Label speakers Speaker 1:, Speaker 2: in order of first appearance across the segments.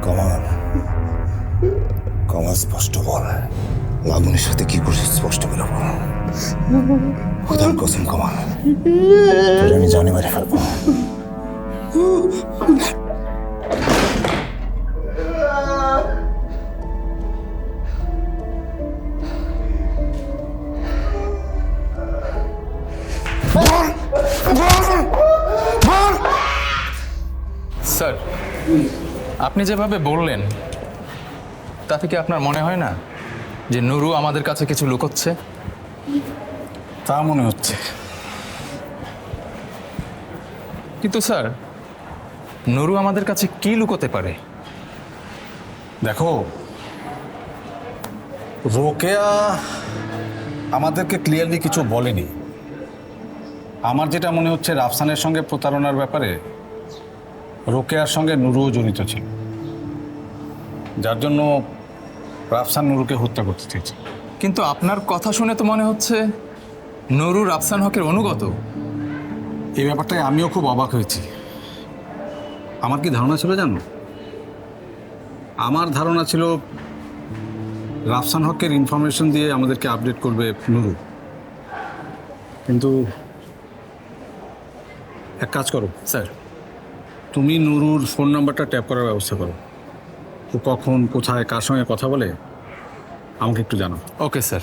Speaker 1: কমাল, কমাল স্পষ্ট বল, মামুনের সাথে কি করছিস স্পষ্ট করে বল। খোদার কসম কমাল, তোরে আমি জানে মেরে ফেলবো।
Speaker 2: স্যার, আপনি যেভাবে বললেন তাতে কি আপনার মনে হয় না যে নুরু আমাদের কাছে কিছু লুকোচ্ছে?
Speaker 3: তা মনে হচ্ছে।
Speaker 2: কিন্তু স্যার, নুরু আমাদের কাছে কি লুকোতে পারে?
Speaker 3: দেখো, রোকেয়া আমাদেরকে ক্লিয়ারলি কিছু বলেনি। আমার যেটা মনে হচ্ছে, রাফসানের সঙ্গে প্রতারণার ব্যাপারে রোকেয়ার সঙ্গে নুরুও জড়িত ছিল, যার জন্য রাফসান নুরুকে হত্যা করতে চেয়েছে।
Speaker 2: কিন্তু আপনার কথা শুনে তো মনে হচ্ছে নুরু রাফসান হকের অনুগত।
Speaker 3: এই ব্যাপারটায় আমিও খুব অবাক হয়েছি। আমার কি ধারণা ছিল জানো? আমার ধারণা ছিল রাফসান হকের ইনফরমেশন দিয়ে আমাদেরকে আপডেট করবে নুরু। কিন্তু এক কাজ করো
Speaker 2: স্যার,
Speaker 3: তুমি নুরুর ফোন নাম্বারটা ট্যাপ করার ব্যবস্থা করো। ও কখন, কোথায়, কার সঙ্গে কথা বলে আমাকে একটু জানাও।
Speaker 2: Okay sir.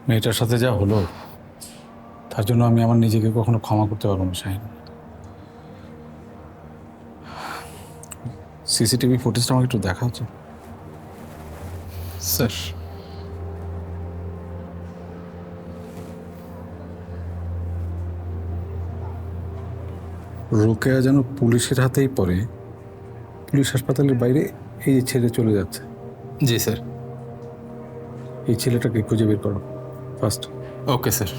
Speaker 3: মেয়েটার সাথে যা হলো, তার জন্য আমি আমার নিজেকে কখনো ক্ষমা করতে পারবো না শাহিন। সিসিটিভি ফুটেজটা আমাকে একটু দেখা হচ্ছে।
Speaker 2: স্যার,
Speaker 3: রোকেয়া যেন পুলিশের হাতেই পড়ে, পুলিশ হাসপাতালের বাইরে এই যে ছেড়ে চলে যাচ্ছে।
Speaker 2: জি স্যার।
Speaker 3: এই ছেলেটাকে খুঁজে বের করো ফার্স্ট।
Speaker 2: Okay sir.